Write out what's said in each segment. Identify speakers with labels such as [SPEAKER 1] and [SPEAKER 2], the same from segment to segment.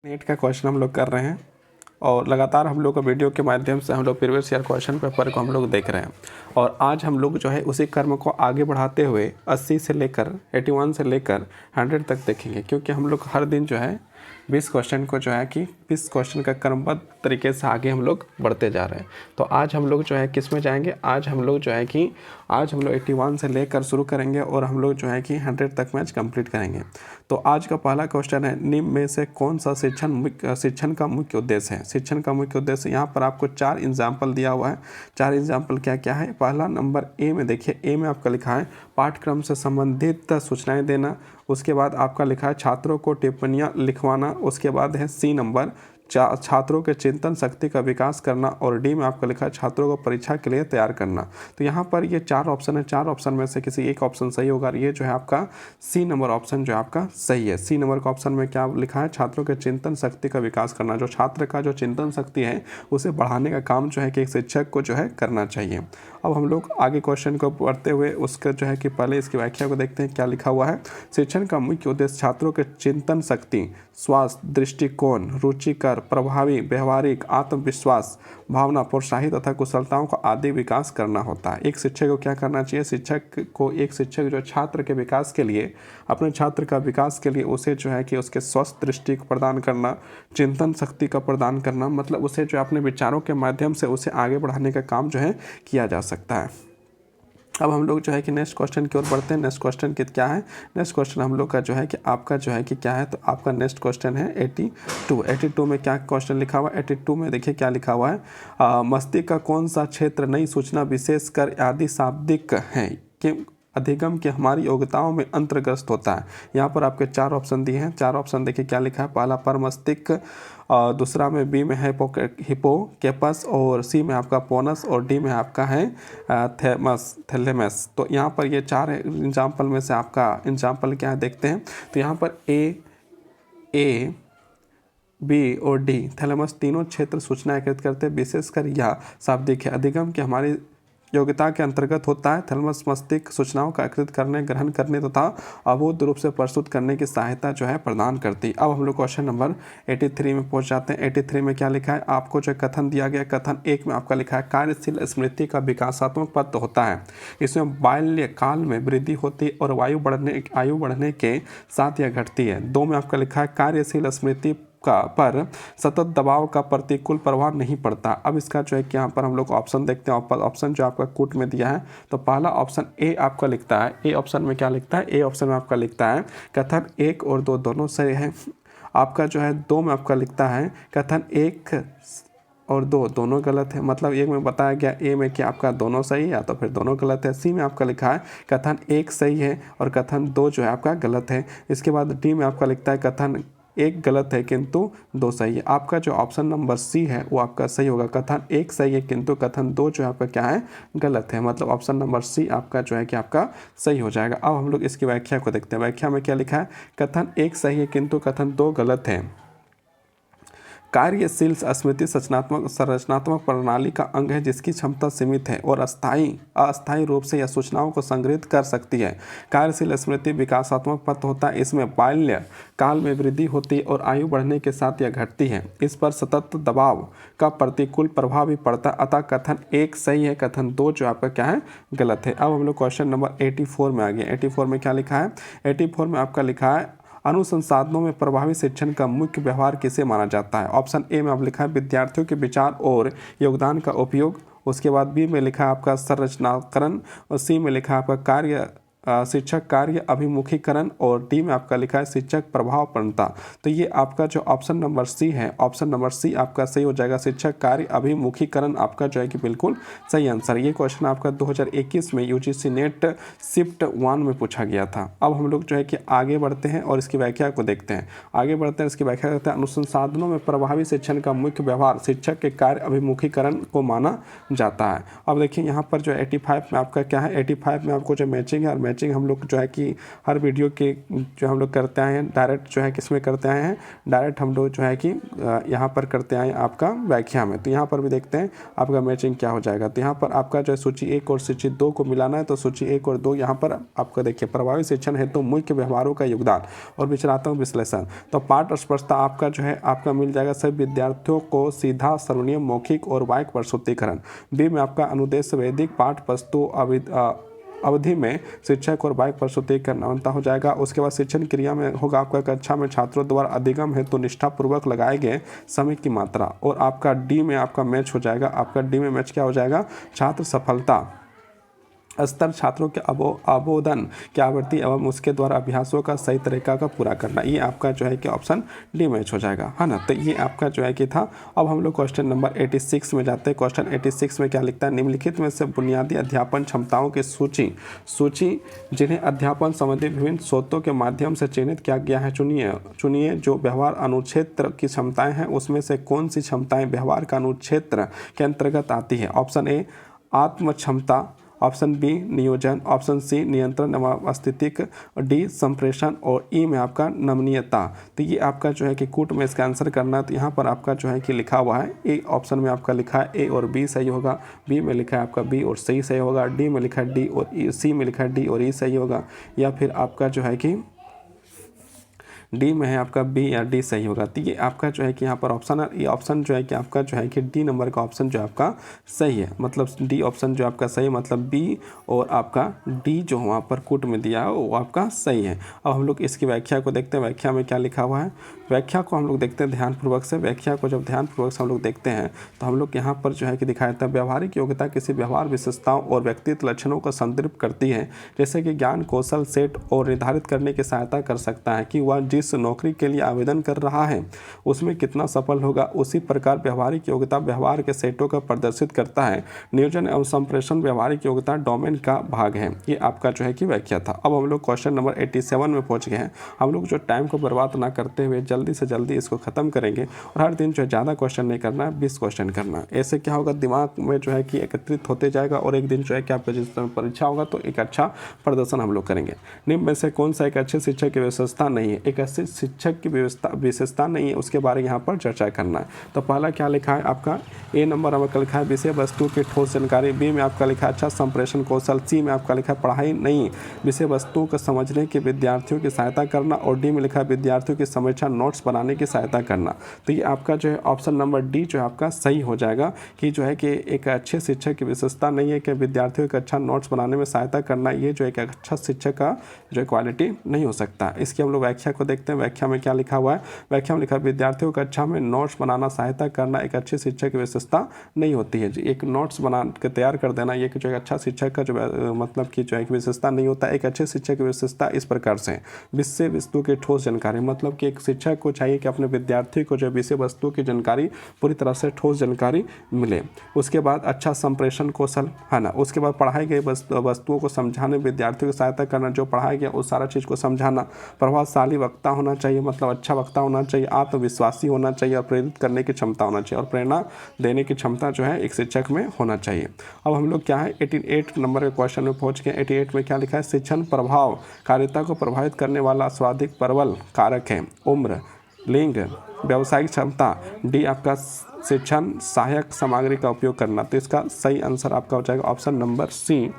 [SPEAKER 1] Net का question हम लोग कर रहे हैं और लगातार हम लोग का वीडियो के माध्यम से हम लोग प्रीवियस ईयर क्वेश्चन पेपर को हम लोग देख रहे हैं। और आज हम लोग जो है उसी क्रम को आगे बढ़ाते हुए 80 से लेकर 81 से लेकर 100 तक देखेंगे, क्योंकि हम लोग हर दिन जो है 20 क्वेश्चन को जो है कि 20 क्वेश्चन का क्रमबद्ध तरीके से आगे हम लोग बढ़ते जा रहे हैं। तो आज हम लोग जो है किस में जाएंगे, आज हम लोग जो है कि आज हम लोग 81 से लेकर शुरू करेंगे और हम लोग जो है कि 100 तक मैच कंप्लीट करेंगे। तो आज का पहला क्वेश्चन है, निम्न में से कौन सा शिक्षण का मुख्य उद्देश्य है। शिक्षण का मुख्य उद्देश्य यहाँ पर आपको 4 एग्जाम्पल दिया हुआ है। 4 एग्जाम्पल क्या क्या है। पहला नंबर ए में देखिए, ए में आपका लिखा है पाठ्यक्रम से संबंधित सूचनाएं देना। उसके बाद आपका लिखा है छात्रों को टिप्पणियां लिखवाना। उसके बाद है सी नंबर छात्रों के चिंतन शक्ति का विकास करना। और डी में आपका लिखा है छात्रों को परीक्षा के लिए तैयार करना। तो यहाँ पर ये 4 ऑप्शन है, 4 ऑप्शन में से किसी एक ऑप्शन सही होगा। ये जो है आपका सी नंबर ऑप्शन जो आपका सही है। सी नंबर का ऑप्शन में क्या लिखा है, छात्रों के चिंतन शक्ति का विकास करना। जो छात्र का जो चिंतन शक्ति है उसे बढ़ाने का काम जो है कि एक शिक्षक को जो है करना चाहिए। अब हम लोग आगे क्वेश्चन को पढ़ते हुए उसका जो है कि पहले इसकी व्याख्या को देखते हैं क्या लिखा हुआ है। शिक्षण का मुख्य उद्देश्य छात्रों के चिंतन शक्ति, स्वास्थ्य, दृष्टिकोण, रुचिकर, प्रभावी, व्यवहारिक, आत्मविश्वास, भावना, प्रोत्साहित तथा कुशलताओं का आदि विकास करना होता है। एक शिक्षक को क्या करना चाहिए, एक शिक्षक जो छात्र के विकास के लिए, अपने छात्र का विकास के लिए उसे जो है कि उसके स्वस्थ दृष्टि को प्रदान करना, चिंतन शक्ति का प्रदान करना, मतलब उसे जो अपने विचारों के माध्यम से उसे आगे बढ़ाने का काम जो है किया जा सकता है। अब हम लोग जो है कि नेक्स्ट क्वेश्चन की ओर बढ़ते हैं। नेक्स्ट क्वेश्चन क्या है, नेक्स्ट क्वेश्चन हम लोग का जो है कि आपका जो है कि क्या है, तो आपका नेक्स्ट क्वेश्चन है 82 में क्या क्वेश्चन लिखा हुआ है। 82 में देखिए क्या लिखा हुआ है, मस्तिष्क का कौन सा क्षेत्र नई सूचना विशेषकर आदि शाब्दिक है कि अधिगम की हमारी योग्यताओं में अंतर्ग्रस्त होता है। यहाँ पर आपके 4 ऑप्शन दिए हैं। 4 ऑप्शन देखिए क्या लिखा है। पहला पर मस्तिष्क, दूसरा में बी में है हिपोकैम्पस, और सी में आपका पोनस, और डी में आपका है थैलेमस। तो यहाँ पर ये 4 एग्जाम्पल में से आपका एग्जाम्पल क्या है देखते हैं। तो यहाँ पर ए बी और डी थैलेमस तीनों क्षेत्र सूचना एकत्रित करते हैं। विशेषकर यह शाब्दिक है, अधिगम की हमारी योग्यता के अंतर्गत होता है। थैलेमस मस्तिष्क सूचनाओं का एकत्रित करने, ग्रहण करने तथा अबोध रूप से प्रस्तुत करने की सहायता जो है प्रदान करती है। अब हम लोग क्वेश्चन नंबर 83 में पहुंच जाते हैं। 83 में क्या लिखा है, आपको जो कथन दिया गया, कथन 1 में आपका लिखा है कार्यशील स्मृति का विकासात्मक पद होता है। इसमें बाल्य काल में वृद्धि होती है और आयु बढ़ने के साथ यह घटती है। 2 में आपका लिखा है कार्यशील स्मृति पर सतत दबाव का प्रतिकूल प्रभाव नहीं पड़ता। अब इसका जो है कि यहाँ पर हम लोग ऑप्शन देखते हैं। ऑप्शन जो आपका कूट में दिया है, तो पहला ऑप्शन ए आपका लिखता है। ए ऑप्शन में क्या लिखता है, ए ऑप्शन में आपका लिखता है कथन 1 और 2 दोनों सही है। आपका जो है 2 में आपका लिखता है कथन 1 और 2 दोनों गलत है। मतलब एक में बताया गया ए में कि आपका दोनों सही है या तो फिर दोनों गलत है। सी में आपका लिखा है कथन 1 सही है और कथन 2 जो है आपका गलत है। इसके बाद डी में आपका लिखता है कथन 1 गलत है किंतु 2 सही है। आपका जो ऑप्शन नंबर सी है वो आपका सही होगा। कथन 1 सही है किंतु कथन 2 जो है आपका क्या है, गलत है। मतलब ऑप्शन नंबर सी आपका जो है कि आपका सही हो जाएगा। अब हम लोग इसकी व्याख्या को देखते हैं। व्याख्या में क्या लिखा है, कथन 1 सही है किंतु कथन 2 गलत है। कार्यशील स्मृति संरचनात्मक प्रणाली का अंग है जिसकी क्षमता सीमित है और अस्थायी रूप से यह सूचनाओं को संग्रहित कर सकती है। कार्यशील स्मृति विकासात्मक पद होता है। इसमें बाल्य काल में वृद्धि होती है और आयु बढ़ने के साथ यह घटती है। इस पर सतत दबाव का प्रतिकूल प्रभाव भी पड़ता है। अतः कथन 1 सही है, कथन 2 जो आपका क्या है, गलत है। अब हम लोग क्वेश्चन नंबर 84 में आ गए। 84 में क्या लिखा है, 84 में आपका लिखा है अनुसंसाधनों में प्रभावी शिक्षण का मुख्य व्यवहार किसे माना जाता है। ऑप्शन ए में आप लिखा है विद्यार्थियों के विचार और योगदान का उपयोग। उसके बाद बी में लिखा है आपका संरचनाकरण, और सी में लिखा है आपका शिक्षक कार्य अभिमुखीकरण, और डी में आपका लिखा है शिक्षक प्रभाव प्रवणता। तो ये आपका जो ऑप्शन नंबर सी है, ऑप्शन नंबर सी आपका सही हो जाएगा। शिक्षक कार्य अभिमुखीकरण आपका जो है कि बिल्कुल सही आंसर। ये क्वेश्चन आपका 2021 में यूजीसी नेट शिफ्ट 1 में पूछा गया था। अब हम लोग जो है कि आगे बढ़ते हैं और इसकी व्याख्या को देखते हैं। आगे बढ़ते हैं, इसकी व्याख्या करते हैं। अनुसंसाधनों में प्रभावी शिक्षण का मुख्य व्यवहार शिक्षक के कार्य अभिमुखीकरण को माना जाता है। अब देखिए यहाँ पर जो 85 में आपका क्या है, 85 में आपको जो मैचिंग है, और मैचिंग हम लोग जो है कि हर वीडियो के जो हम लोग करते आए हैं डायरेक्ट जो है किसमें करते आए हैं, डायरेक्ट हम लोग जो है कि यहाँ पर करते आए हैं आपका व्याख्या में। तो यहाँ पर भी देखते हैं आपका मैचिंग क्या हो जाएगा। तो यहाँ पर आपका जो है सूची 1 और सूची 2 को मिलाना है, तो सूची 1 और 2 यहाँ पर आपको देखिए प्रभावी शिक्षण हेतु मुख्य व्यवहारों का योगदान और विचारात्मक विश्लेषण। तो पाठ स्पष्टता आपका जो है आपका मिल जाएगा सभी विद्यार्थियों को सीधा श्रवणीय मौखिक और वाक्य प्रस्तुतिकरण। बी में आपका अनुदेश वैदिक पाठ वस्तु अवधि में शिक्षक और वाक्य प्रस्तुतिकरण अंतर हो जाएगा। उसके बाद शिक्षण क्रिया में होगा आपका कक्षा में छात्रों द्वारा अधिगम हेतु निष्ठापूर्वक लगाए गए समय की मात्रा। और आपका डी में आपका मैच हो जाएगा, आपका डी में मैच क्या हो जाएगा, छात्र सफलता स्तर, छात्रों के अबोधन की आवृत्ति एवं उसके द्वारा अभ्यासों का सही तरीका का पूरा करना। ये आपका जो है कि ऑप्शन डी मैच हो जाएगा, है ना। तो ये आपका जो है कि था। अब हम लोग क्वेश्चन नंबर 86 में जाते हैं। क्वेश्चन 86 में क्या लिखता है, निम्नलिखित में से बुनियादी अध्यापन क्षमताओं की सूची जिन्हें अध्यापन संबंधी विभिन्न स्रोतों के माध्यम से चिन्हित किया गया है चुनिए जो व्यवहार अनुक्षेत्र की क्षमताएं हैं उसमें से कौन सी क्षमताएं व्यवहार का अनुक्षेत्र के अंतर्गत आती है। ऑप्शन ए आत्म क्षमता, ऑप्शन बी नियोजन, ऑप्शन सी नियंत्रण एवं स्थितिक, डी संप्रेषण और ई में आपका नमनीयता। तो ये आपका जो है कि कूट में इसका आंसर करना है। तो यहाँ पर आपका जो है कि लिखा हुआ है ए ऑप्शन में आपका लिखा है ए और बी सही होगा, बी में लिखा है आपका बी और सी सही होगा, डी में लिखा है डी और ई, सी में लिखा है डी और ई सही होगा, या फिर आपका जो है कि डी में है आपका बी या डी सही होगा। तो ये आपका जो है कि यहाँ पर ऑप्शन है, ये ऑप्शन जो है कि आपका जो है कि डी नंबर का ऑप्शन जो आपका सही है, मतलब डी ऑप्शन जो आपका सही मतलब बी और आपका डी जो वहाँ पर कूट में दिया है वो आपका सही है। अब हम लोग इसकी व्याख्या को देखते हैं, व्याख्या में क्या लिखा हुआ है। व्याख्या को हम लोग देखते हैं ध्यानपूर्वक से। व्याख्या को जब ध्यानपूर्वक से हम लोग देखते हैं तो हम लोग यहाँ पर जो है कि दिखाया था व्यवहारिक योग्यता किसी व्यवहार विशेषताओं और व्यक्तित्व लक्षणों को संदर्भित करती है, जैसे कि ज्ञान कौशल सेट और निर्धारित करने की सहायता कर सकता है कि वह जिस नौकरी के लिए आवेदन कर रहा है उसमें कितना सफल होगा। उसी प्रकार व्यवहारिक योग्यता व्यवहार के सेटों का प्रदर्शित करता है। नियोजन एवं संप्रेषण व्यवहारिक योग्यता डोमेन का भाग है। ये आपका जो है कि व्याख्या था। अब हम लोग क्वेश्चन नंबर 87 में पहुंच गए हैं। हम लोग जो टाइम को बर्बाद ना करते हुए जल्दी से जल्दी इसको खत्म करेंगे और हर दिन जो है ज़्यादा क्वेश्चन नहीं करना है, 20 क्वेश्चन करना है। ऐसे क्या होगा, दिमाग में जो है कि एकत्रित होते जाएगा और एक दिन जो है कि आपका जिस समय परीक्षा होगा तो एक अच्छा प्रदर्शन हम लोग करेंगे। निम्न में से कौन सा एक अच्छे शिक्षक की विशेषता नहीं है, एक अच्छे शिक्षक की विशेषता नहीं है, उसके बारे में यहाँ पर चर्चा करना है। तो पहला क्या लिखा है आपका ए नंबर आपका लिखा है विषय वस्तु की ठोस जानकारी, बी में आपका लिखा है अच्छा संप्रेषण कौशल, सी में आपका लिखा है पढ़ाई नहीं विषय वस्तुओं को समझने के विद्यार्थियों की सहायता करना, और डी में लिखा है विद्यार्थियों की समीक्षा नोट्स बनाने की सहायता करना। तो ये आपका जो है ऑप्शन नंबर डी जो है आपका सही हो जाएगा कि जो है कि एक अच्छे शिक्षक की विशेषता नहीं है कि विद्यार्थियों का अच्छा नोट्स बनाने में सहायता करना, ये जो एक अच्छा शिक्षक का जो क्वालिटी नहीं हो सकता। इसकी हम लोग व्याख्या को देखते हैं। व्याख्या में क्या लिखा हुआ है, व्याख्या में लिखा है विद्यार्थियों को अच्छा में नोट्स बनाना सहायता करना एक अच्छे शिक्षक की विशेषता नहीं होती है। एक नोट्स बना के तैयार कर देना ये जो एक अच्छा शिक्षक का जो मतलब कि जो एक विशेषता नहीं होता। एक अच्छे शिक्षक की विशेषता इस प्रकार से विषय वस्तु की ठोस जानकारी, मतलब कि एक शिक्षक को चाहिए कि अपने विद्यार्थी को जो विषय वस्तु की जानकारी पूरी तरह से ठोस जानकारी मिले। उसके बाद अच्छा संप्रेषण कौशल है ना, उसके बाद पढ़ाई गई वस्तुओं को समझाने विद्यार्थियों की सहायता करना, जो पढ़ाया गया उस सारा चीज़ को समझाना। प्रभावशाली वक्ता होना चाहिए, मतलब अच्छा वक्ता होना चाहिए, आत्मविश्वासी होना चाहिए और प्रेरित करने की क्षमता होना चाहिए, और प्रेरणा देने की क्षमता जो है एक शिक्षक में होना चाहिए। अब हम लोग क्या है 88 नंबर के क्वेश्चन में पहुंच गए। 88 में क्या लिखा है, शिक्षण प्रभाव कार्यता को प्रभावित करने वाला स्वाधिक प्रबल कारक है, उम्र, लिंग, व्यावसायिक क्षमता, डी आपका शिक्षण सहायक सामग्री का उपयोग करना। तो इसका सही आंसर आपका हो जाएगा ऑप्शन नंबर सी,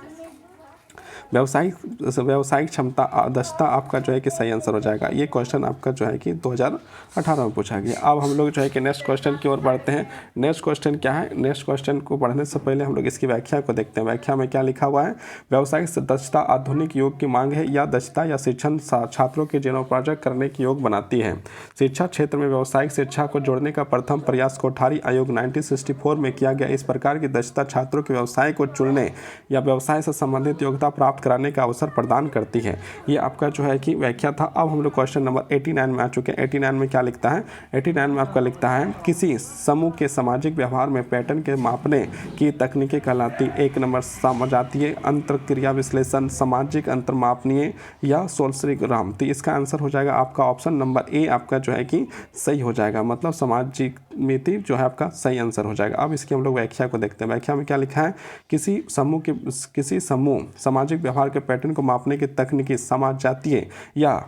[SPEAKER 1] व्यावसायिक क्षमता दक्षता आपका जो है कि सही आंसर हो जाएगा। ये क्वेश्चन आपका जो है कि 2018 में पूछा गया। अब हम लोग जो है कि नेक्स्ट क्वेश्चन की ओर बढ़ते हैं। नेक्स्ट क्वेश्चन क्या है, नेक्स्ट क्वेश्चन को बढ़ने से पहले हम लोग इसकी व्याख्या को देखते हैं। व्याख्या में क्या लिखा हुआ है, व्यावसायिक दक्षता आधुनिक युग की मांग है, या दक्षता या शिक्षण छात्रों के जीवनोपार्जन करने के योग बनाती है। शिक्षा क्षेत्र में व्यावसायिक शिक्षा को जोड़ने का प्रथम प्रयास कोठारी आयोग 1964 में किया गया। इस प्रकार की दक्षता छात्रों के व्यवसाय को चुनने या व्यवसाय से संबंधित योग्यता प्राप्त कराने का अवसर प्रदान करती है। ये आपका जो है कि व्याख्या था। अब हम लोग क्वेश्चन नंबर 89 में आ चुके हैं। 89 में क्या लिखता है, 89 में आपका लिखता है किसी समूह के सामाजिक व्यवहार में पैटर्न के मापने की तकनीकें कहलाती। एक नंबर समझातीय अंतरक्रिया विश्लेषण, सामाजिक अंतर्मापनीय या सोल्सरीग्राम। तो इसका आंसर हो जाएगा आपका ऑप्शन नंबर ए आपका जो है कि सही हो जाएगा, मतलब सामाजिक मिति जो है आपका सही आंसर हो जाएगा। अब इसकी हम लोग व्याख्या को देखते हैं। व्याख्या में क्या लिखा है, किसी समूह सामाजिक व्यवहार के पैटर्न को मापने की तकनीकी समाज जातीय या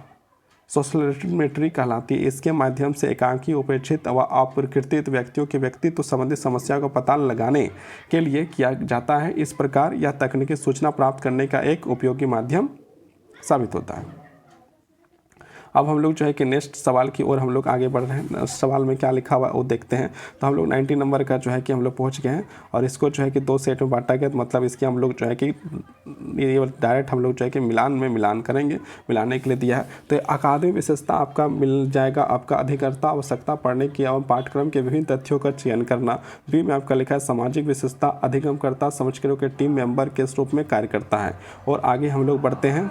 [SPEAKER 1] सोशलोमेट्री कहलाती है। इसके माध्यम से एकांकी, उपेक्षित व अप्रकृतित व्यक्तियों के व्यक्तित्व संबंधी समस्या का पता लगाने के लिए किया जाता है। इस प्रकार यह तकनीकी सूचना प्राप्त करने का एक उपयोगी माध्यम साबित होता है। अब हम लोग जो है कि नेक्स्ट सवाल की ओर हम लोग आगे बढ़ रहे हैं। सवाल में क्या लिखा हुआ है वो देखते हैं। तो हम लोग 90 नंबर का जो है कि हम लोग पहुंच गए हैं और इसको जो है कि 2 सेट में बांटा गया। तो मतलब इसके हम लोग जो है कि ये डायरेक्ट हम लोग जो है कि मिलान करेंगे, मिलाने के लिए दिया है। तो अकादमिक विशेषता आपका मिल जाएगा, आपका अधिकर्ता, आवश्यकता, पढ़ने की एवं पाठ्यक्रम के विभिन्न तथ्यों का चयन करना। बी में आपका लिखा है सामाजिक विशेषता, अधिगमकर्ता समझकरों के टीम मेंबर के रूप में कार्य करता है। और आगे हम लोग बढ़ते हैं।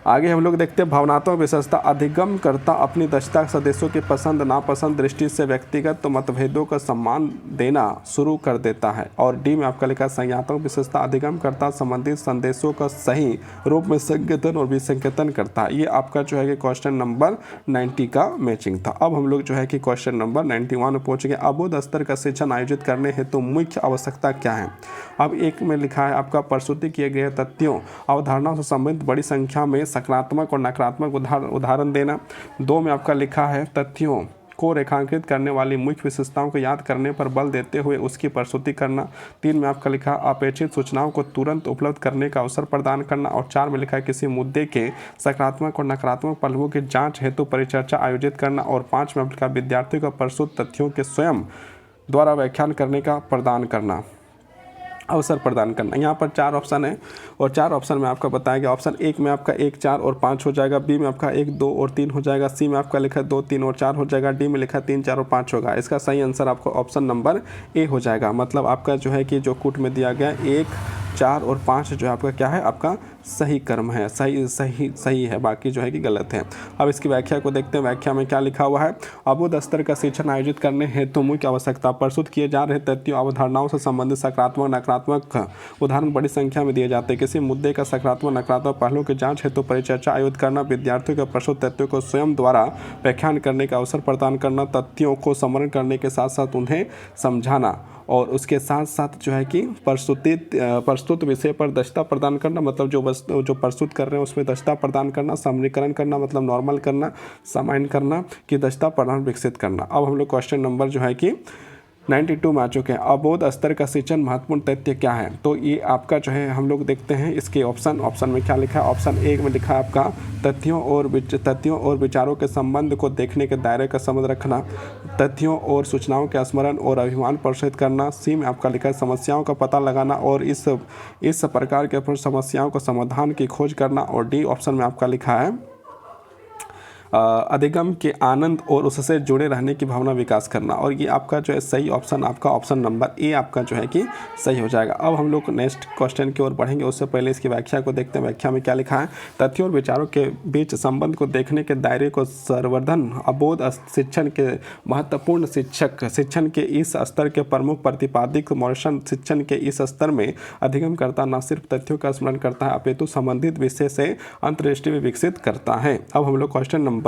[SPEAKER 1] आगे हम लोग देखते हैं भावनात्मक विशेषता, अधिगमकर्ता अपनी दक्षता, सदस्यों की पसंद नापसंद दृष्टि से व्यक्तिगत मतभेदों का सम्मान देना शुरू कर देता है। और डी में आपका लिखा संज्ञानात्मक विशेषता, अधिगमकर्ता संबंधित संदेशों का सही रूप में संकेतन और विसंकेतन करता है। ये आपका जो है कि क्वेश्चन नंबर 90 का मैचिंग था। अब हम लोग जो है कि क्वेश्चन नंबर 91 में पहुँच गए। अबोध स्तर का शिक्षण आयोजित करने हेतु तो मुख्य आवश्यकता क्या है। अब एक में लिखा है आपका प्रस्तुति किए गए तथ्यों अवधारणाओं से संबंधित बड़ी संख्या में सकारात्मक और नकारात्मक उदाहरण देना। 2 में आपका लिखा है तथ्यों को रेखांकित करने वाली मुख्य विशेषताओं को याद करने पर बल देते हुए उसकी प्रस्तुति करना। 3 में आपका लिखा अपेक्षित सूचनाओं को तुरंत उपलब्ध करने का अवसर प्रदान करना। और 4 में लिखा है किसी मुद्दे के सकारात्मक और नकारात्मक पहलुओं की जांच हेतु परिचर्चा आयोजित करना। और 5 में आपका विद्यार्थियों को प्रस्तुत तथ्यों के स्वयं द्वारा व्याख्यान करने का अवसर प्रदान करना। यहाँ पर 4 ऑप्शन है और 4 ऑप्शन में आपका बताया गया। ऑप्शन 1 में आपका 1, 4 और 5 हो जाएगा। बी में आपका 1, 2 और 3 हो जाएगा। सी में आपका लिखा है 2, 3 और 4 हो जाएगा। डी में लिखा है 3, 4 और 5 होगा। इसका सही आंसर आपको ऑप्शन नंबर ए हो जाएगा। मतलब आपका जो है कि जो कूट में दिया गया 1, 4 और 5 जो है आपका क्या है, आपका सही कर्म है, सही है, बाकी जो है कि गलत है। अब इसकी व्याख्या को देखते हैं। व्याख्या में क्या लिखा हुआ है। अबोध स्तर का शिक्षण आयोजित करने हेतु तो मुख्य आवश्यकता प्रस्तुत किए जा रहे तथ्यों अवधारणाओं से संबंधित सकारात्मक नकारात्मक उदाहरण बड़ी संख्या में दिए जाते हैं। किसी मुद्दे का सकारात्मक नकारात्मक पहलुओं की जांच हेतु परिचर्चा आयोजित करना। विद्यार्थियों के प्रस्तुत तथ्यों को स्वयं द्वारा व्याख्यान करने का अवसर प्रदान करना। तथ्यों को स्मरण करने के साथ साथ उन्हें समझाना और उसके साथ साथ जो है कि प्रस्तुत विषय पर दक्षता प्रदान करना। मतलब जो प्रस्तुत कर रहे हैं उसमें दक्षता प्रदान करना। सामान्यीकरण करना मतलब नॉर्मल करना, सामान्य करना की दक्षता प्रदान विकसित करना। अब हम लोग क्वेश्चन नंबर जो है कि 92 में आ चुके हैं। अबोध स्तर का शिक्षण महत्वपूर्ण तथ्य क्या है। तो ये आपका जो है हम लोग देखते हैं इसके ऑप्शन में क्या लिखा है। ऑप्शन 1 में लिखा है आपका तथ्यों और विचारों के संबंध को देखने के दायरे का समझ रखना। तथ्यों और सूचनाओं के स्मरण और अभिमान प्रोत्साहित करना। सी में आपका लिखा है समस्याओं का पता लगाना और इस प्रकार के समस्याओं को समाधान की खोज करना। और डी ऑप्शन में आपका लिखा है अधिगम के आनंद और उससे जुड़े रहने की भावना विकास करना। और ये आपका जो है सही ऑप्शन आपका ऑप्शन नंबर ए आपका जो है कि सही हो जाएगा। अब हम लोग नेक्स्ट क्वेश्चन की ओर बढ़ेंगे, उससे पहले इसकी व्याख्या को देखते हैं। व्याख्या में क्या लिखा है। तथ्यों और विचारों के बीच संबंध को देखने के दायरे को संवर्धन अबोध शिक्षण के महत्वपूर्ण शिक्षण के इस स्तर के प्रमुख प्रतिपादित मॉडर्न शिक्षण के इस स्तर में अधिगमकर्ता न सिर्फ तथ्यों का स्मरण करता है अपितु संबंधित विषय से अंतर्दृष्टि भी विकसित करता है। अब हम लोग क्वेश्चन नंबर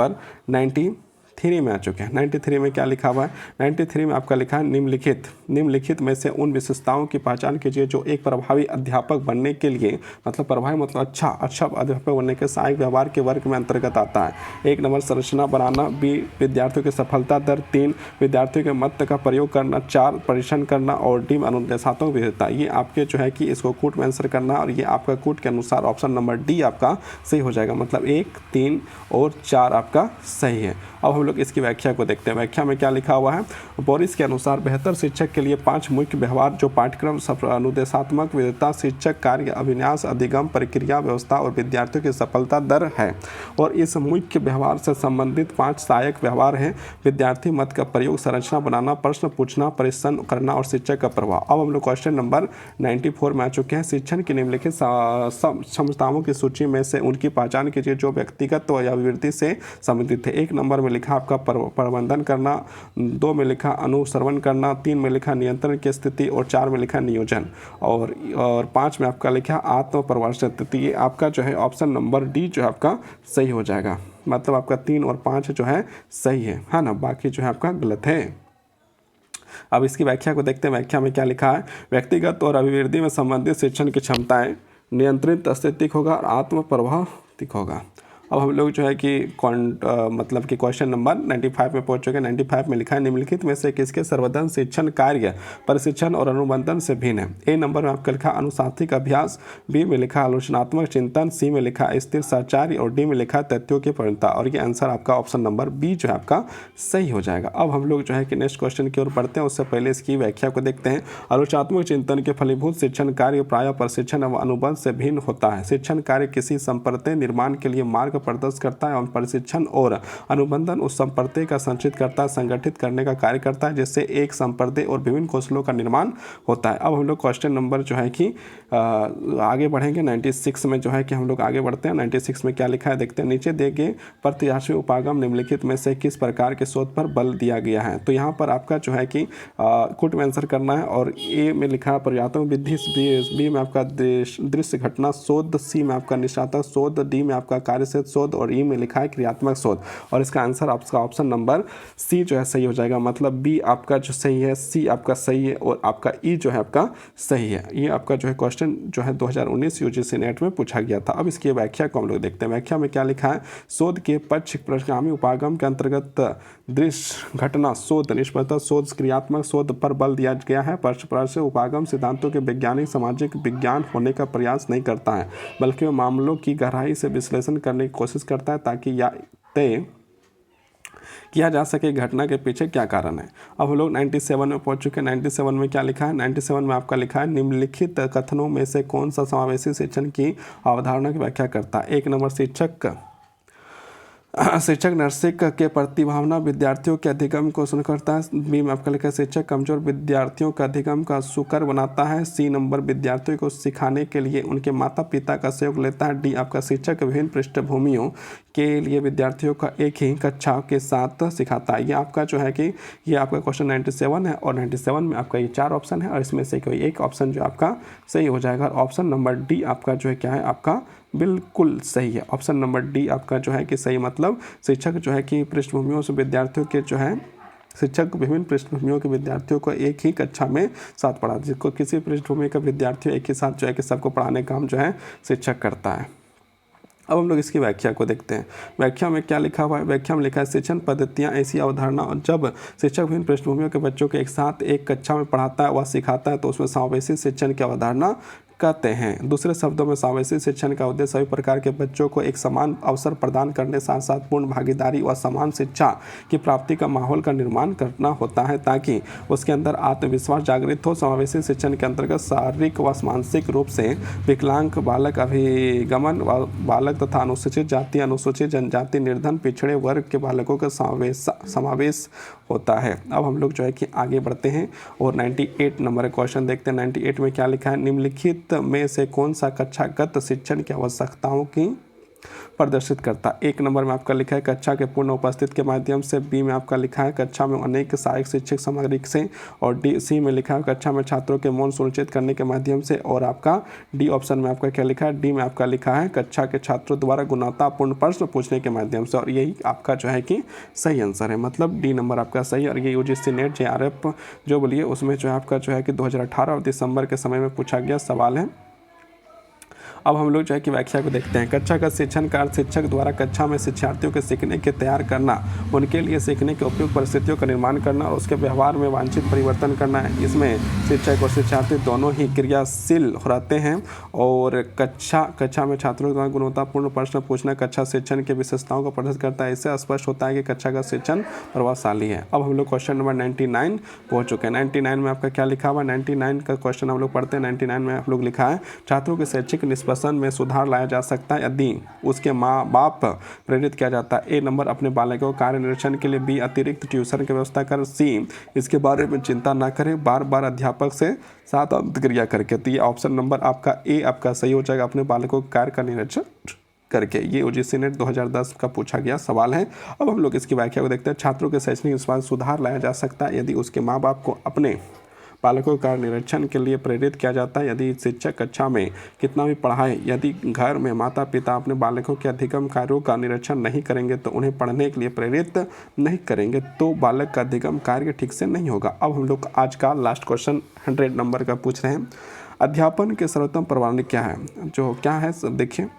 [SPEAKER 1] 93 में आ चुके हैं। 93 में क्या लिखा हुआ है। 93 में आपका लिखा है निम्नलिखित में से उन विशेषताओं की पहचान कीजिए जो एक प्रभावी अध्यापक बनने के लिए, मतलब प्रभावी मतलब अच्छा अध्यापक बनने के सहायक व्यवहार के वर्ग में अंतर्गत आता है। 1 नंबर संरचना बनाना। बी विद्यार्थियों की सफलता दर। 3 विद्यार्थियों के मत का प्रयोग करना। 4 परीक्षण करना। और डी अनुदेशात्मक विशेषता। ये आपके जो है कि इसको कूट में आंसर करना और ये आपका कूट के अनुसार ऑप्शन नंबर डी आपका सही हो जाएगा। मतलब 1, 3 और 4 आपका सही है। अब हम लोग इसकी व्याख्या को देखते हैं। व्याख्या में क्या लिखा हुआ है। बोरिस के अनुसार बेहतर शिक्षक के लिए 5 मुख्य व्यवहार जो पाठ्यक्रम अनुदेशात्मक विविधता, शिक्षक कार्य, अभिन्यास, अधिगम, प्रक्रिया, व्यवस्था और विद्यार्थियों की सफलता दर है। और इस मुख्य व्यवहार से संबंधित 5 सहायक व्यवहार हैं। विद्यार्थी मत का प्रयोग, संरचना बनाना, प्रश्न पूछना, परिश्रम करना और शिक्षक का प्रभाव। अब हम लोग क्वेश्चन नंबर 94 में आ चुके हैं। शिक्षण की निम्नलिखित क्षमताओं की सूची में से उनकी पहचान कीजिए जो व्यक्तिगत या अभिवृद्धि से संबंधित है। 1 नंबर में लिखा आपका प्रबंधन करना। 2 में लिखा अनुसरण करना। 3 में लिखा नियंत्रण की स्थिति। और 4 में लिखा नियोजन। और 5 में आपका लिखा आत्म प्रवर्तन स्थिति। ये आपका जो है ऑप्शन नंबर डी जो है आपका सही हो जाएगा। मतलब आपका 3 और 5 जो है सही है ना, बाकी जो है आपका गलत है। अब इसकी व्याख्या को देखते हैं। व्याख्या में क्या लिखा है, व्यक्तिगत और अभिवृद्धि में संबंधित शिक्षण की क्षमताएं नियंत्रित अस्तित्व होगा और आत्म प्रभावित होगा। अब हम लोग जो है कि मतलब कि क्वेश्चन नंबर 95 में पहुंच चुके हैं। 95 में लिखा है, निम्नलिखित में से किसके सर्वोत्तम शिक्षण कार्य प्रशिक्षण और अनुबंधन से भिन्न है। ए नंबर में आपका लिखा अनुशासिक अभ्यास, बी में लिखा आलोचनात्मक चिंतन, सी में लिखा स्थिर साचार्य और डी में लिखा तथ्यों की पूर्णता। और ये आंसर आपका ऑप्शन नंबर बी जो है आपका सही हो जाएगा। अब हम लोग जो है कि नेक्स्ट क्वेश्चन की ओर बढ़ते हैं, उससे पहले इसकी व्याख्या को देखते हैं। आलोचनात्मक चिंतन के फलीभूत शिक्षण कार्य प्रायः प्रशिक्षण व अनुबंध से भिन्न होता है। शिक्षण कार्य किसी संप्रदाय निर्माण के लिए मार्ग प्रदर्शित करता है और प्रशिक्षण और अनुबंधन उस संप्रदाय का संचित करता है, संगठित करने का कार्य करता है, जिससे एक संप्रदाय और विभिन्न कौशलों का निर्माण होता है। अब हम लोग क्वेश्चन नंबर जो है कि आगे बढ़ेंगे। 96 में जो है कि हम लोग आगे बढ़ते हैं। 96 में क्या लिखा है देखते हैं। नीचे दिए गए प्रत्याशित उपागम निम्नलिखित में से किस प्रकार के शोध पर बल दिया गया है। तो यहाँ पर आपका जो है कि कुट में आंसर करना है। और ए में लिखा है पर्यात्मक विधि, बी में आपका दृश्य घटना शोध, सी में आपका निष्ठात्मक शोध, डी में आपका कार्यशेष शोध और ई में लिखा है क्रियात्मक शोध। और इसका आंसर आपका ऑप्शन नंबर सी जो है सही हो जाएगा। मतलब बी आपका जो सही है, सी आपका सही है और आपका ई जो है आपका सही है। ये आपका जो है क्वेश्चन जो है 2019 यूजीसी नेट में पूछा गया था। अब इसकी व्याख्या को हम लोग देखते हैं। व्याख्या में क्या लिखा है, शोध के पक्ष प्रश्नगामी उपागम के अंतर्गत दृश्य घटना शोध, निष्पक्षता शोध, क्रियात्मक शोध पर बल दिया गया है। पक्ष उपागम सिद्धांतों के वैज्ञानिक सामाजिक विज्ञान होने का प्रयास नहीं करता है, बल्कि वह मामलों की गहराई से विश्लेषण करने की कोशिश करता है ताकि यह तय किया जा सके घटना के पीछे क्या कारण है। अब हम लोग 97 में पहुंच चुके हैं। 97 में क्या लिखा है, 97 में आपका लिखा है निम्नलिखित कथनों में से कौन सा समावेशी शिक्षण की अवधारणा की व्याख्या करता है। एक नंबर शिक्षक नैतिक के प्रतिभावना विद्यार्थियों के अधिगम को सुन करता है। बी में आपका लिखा है शिक्षक कमजोर विद्यार्थियों का अधिगम का सुकर बनाता है। सी नंबर विद्यार्थियों को सिखाने के लिए उनके माता पिता का सहयोग लेता है। डी आपका शिक्षक विभिन्न पृष्ठभूमियों के लिए विद्यार्थियों का एक ही कक्षा के साथ सिखाता है। ये आपका जो है कि ये आपका क्वेश्चन 97 है और 97 में आपका ये 4 ऑप्शन है और इसमें से कोई एक ऑप्शन जो आपका सही हो जाएगा। ऑप्शन नंबर डी आपका जो है क्या है, आपका बिल्कुल सही है। ऑप्शन नंबर डी आपका जो है कि सही, मतलब शिक्षक जो है कि पृष्ठभूमियों से विद्यार्थियों के जो है शिक्षक विभिन्न पृष्ठभूमियों के विद्यार्थियों को एक ही कक्षा में साथ पढ़ा, जिसको किसी पृष्ठभूमि का विद्यार्थी एक ही साथ जो है कि सबको पढ़ाने का काम जो है शिक्षक करता है। अब हम लोग इसकी व्याख्या को देखते हैं। व्याख्या में क्या लिखा हुआ है, व्याख्या में लिखा है शिक्षण पद्धतियाँ ऐसी अवधारणा और जब शिक्षक विभिन्न पृष्ठभूमियों के बच्चों को एक साथ एक कक्षा में पढ़ाता है व सिखाता है तो उसमें समावेशी शिक्षण की अवधारणा कहते हैं। दूसरे शब्दों में समावेशी शिक्षण का उद्देश्य सभी प्रकार के बच्चों को एक समान अवसर प्रदान करने साथ साथ पूर्ण भागीदारी व समान शिक्षा की प्राप्ति का माहौल का निर्माण करना होता है ताकि उसके अंदर आत्मविश्वास जागृत हो। समावेशी शिक्षण के अंतर्गत शारीरिक व मानसिक रूप से विकलांग बालक, अभिगमन बालक तथा अनुसूचित जाति, अनुसूचित जनजाति, निर्धन पिछड़े वर्ग के बालकों का समावेश होता है। अब हम लोग जो है कि आगे बढ़ते हैं और 98 नंबर क्वेश्चन देखते हैं। 98 में क्या लिखा है, निम्नलिखित में से कौन सा कक्षागत शिक्षण की आवश्यकताओं की प्रदर्शित करता। एक नंबर में आपका लिखा है कक्षा के पूर्ण उपस्थित के माध्यम से। बी में आपका लिखा है कक्षा में अनेक सहायक शिक्षक सामग्री से। और डी सी में लिखा है कक्षा में छात्रों के मौन सुनिश्चित करने के माध्यम से। और आपका डी ऑप्शन में आपका क्या लिखा है, डी में आपका लिखा है कक्षा के छात्रों द्वारा गुणवत्तापूर्ण प्रश्न पूछने के माध्यम से। और यही आपका जो है कि सही आंसर है, मतलब डी नंबर आपका सही। और ये यूजीसी नेट JRF जो बोलिए उसमें जो है आपका जो है कि 2018 दिसंबर के समय में पूछा गया सवाल है। अब हम लोग जो है कि व्याख्या को देखते हैं। कक्षा का शिक्षण कार्य शिक्षक द्वारा कक्षा में शिक्षार्थियों के सीखने के तैयार करना, उनके लिए सीखने के उपयुक्त परिस्थितियों का निर्माण करना और उसके व्यवहार में वांछित परिवर्तन करना है। इसमें शिक्षक और शिक्षार्थी दोनों ही क्रियाशील रहते हैं। और कक्षा में छात्रों द्वारा गुणवत्तापूर्ण प्रश्न पूछना कक्षा शिक्षण के विशेषताओं को प्रदर्शित करता है। इससे स्पष्ट होता है कि कक्षा का शिक्षण प्रभावशाली है। अब हम लोग क्वेश्चन नंबर 99 पहुँच चुके हैं। 99 में आपका क्या लिखा हुआ है, 99 का क्वेश्चन हम लोग पढ़ते हैं। 99 में आप लोग लिखा है छात्रों के शैक्षिक निष्पक्षता में सुधार लाया जा सकता है यदि उसके माँ बाप प्रेरित किया जाता है। ए नंबर अपने बालकों को कार्य निरीक्षण के लिए। बी अतिरिक्त ट्यूशन की व्यवस्था कर। सी इसके बारे में चिंता ना करें, बार बार अध्यापक से साथ अंतक्रिया करके। तो ये ऑप्शन नंबर आपका ए आपका सही हो जाएगा, अपने बालकों के कार्य का निरीक्षण करके। ये यूजीसी नेट 2010 का पूछा गया सवाल है। अब हम लोग इसकी व्याख्या को देखते हैं। छात्रों के शैक्षणिक में सुधार लाया जा सकता है यदि उसके माँ बाप को अपने बालकों का निरीक्षण के लिए प्रेरित किया जाता है। यदि शिक्षक कक्षा में कितना भी पढ़ाए, यदि घर में माता पिता अपने बालकों के अधिगम कार्यों का निरीक्षण नहीं करेंगे तो उन्हें पढ़ने के लिए प्रेरित नहीं करेंगे तो बालक का अधिगम कार्य ठीक से नहीं होगा। अब हम लोग आज का लास्ट क्वेश्चन 100 नंबर का पूछ रहे हैं। अध्यापन के सर्वोत्तम प्रणाली क्या है? जो क्या है देखिए,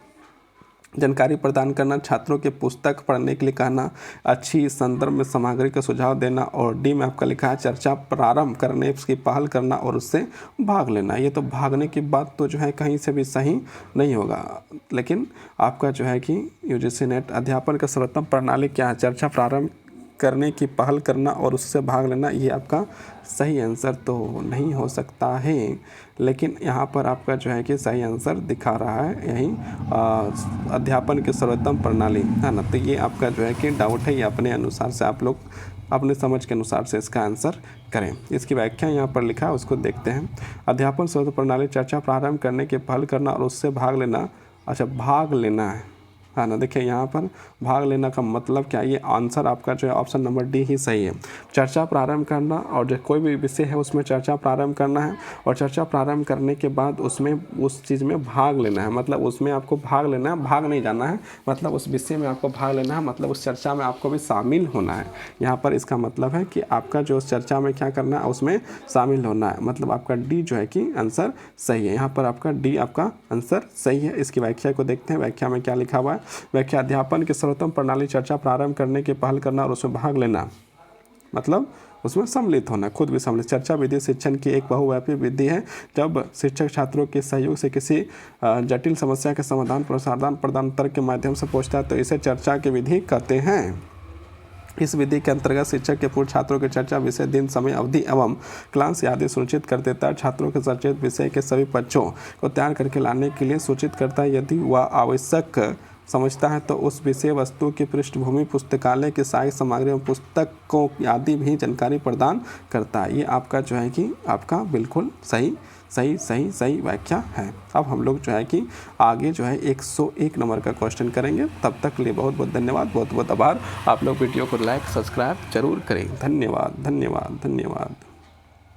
[SPEAKER 1] जानकारी प्रदान करना, छात्रों के पुस्तक पढ़ने के लिए कहना, अच्छी संदर्भ में सामग्री का सुझाव देना, और डी में आपका लिखा है चर्चा प्रारंभ करने की पहल करना और उससे भाग लेना। ये तो भागने की बात तो जो है कहीं से भी सही नहीं होगा, लेकिन आपका जो है कि यूजीसी नेट अध्यापन का सर्वोत्तम प्रणाली क्या है? चर्चा प्रारंभ करने की पहल करना और उससे भाग लेना, ये आपका सही आंसर तो नहीं हो सकता है, लेकिन यहाँ पर आपका जो है कि सही आंसर दिखा रहा है यही अध्यापन की सर्वोत्तम प्रणाली है ना। तो ये आपका जो है कि डाउट है, ये अपने अनुसार से आप लोग अपने समझ के अनुसार से इसका आंसर करें। इसकी व्याख्या यहाँ पर लिखा है, उसको देखते हैं। अध्यापन सर्वोत्तम प्रणाली चर्चा प्रारंभ करने की पहल करना और उससे भाग लेना। अच्छा, भाग लेना है ना। देखिए यहाँ पर भाग लेना का मतलब क्या है? ये आंसर आपका जो है ऑप्शन नंबर डी ही सही है। चर्चा प्रारंभ करना, और जो कोई भी विषय है उसमें चर्चा प्रारंभ करना है, और चर्चा प्रारंभ करने के बाद उसमें उस चीज़ में भाग लेना है, मतलब उसमें आपको भाग लेना है, भाग नहीं जाना है, मतलब उस विषय में आपको भाग लेना है, मतलब उस चर्चा में आपको भी शामिल होना है। यहाँ पर इसका मतलब है कि आपका जो उस चर्चा में क्या करना है, उसमें शामिल होना है, मतलब आपका डी जो है कि आंसर सही है। यहाँ पर आपका डी आपका आंसर सही है। इसकी व्याख्या को देखते हैं, व्याख्या में क्या लिखा हुआ है। व्याख्या, अध्यापन की सर्वोत्तम प्रणाली चर्चा प्रारंभ करने की पहल करना और उसमें भाग लेना, मतलब उसमें सम्मिलित होना, खुद भी सम्मिलित। चर्चा विधि शिक्षण की एक बहुव्यापी विधि है। जब शिक्षक छात्रों के सहयोग से किसी जटिल समस्या के समाधान पर आदान प्रदान तर्क के माध्यम से पहुंचता है तो इसे चर्चा की विधि कहते हैं। इस विधि के अंतर्गत शिक्षक के पूर्व छात्रों की चर्चा विषय, दिन, समय, अवधि एवं क्लास आदि सूचित कर देता है। छात्रों के चर्चित विषय के सभी पक्षों को तैयार करके लाने के लिए सूचित करता है। यदि वह आवश्यक समझता है तो उस विषय वस्तु की पृष्ठभूमि, पुस्तकालय की साहित्य सामग्री एवं पुस्तकों आदि भी जानकारी प्रदान करता है। ये आपका जो है कि आपका बिल्कुल सही व्याख्या है। अब हम लोग जो है कि आगे जो है 101 नंबर का क्वेश्चन करेंगे। तब तक के लिए बहुत बहुत धन्यवाद, बहुत बहुत आभार। आप लोग वीडियो को लाइक सब्सक्राइब जरूर करें। धन्यवाद।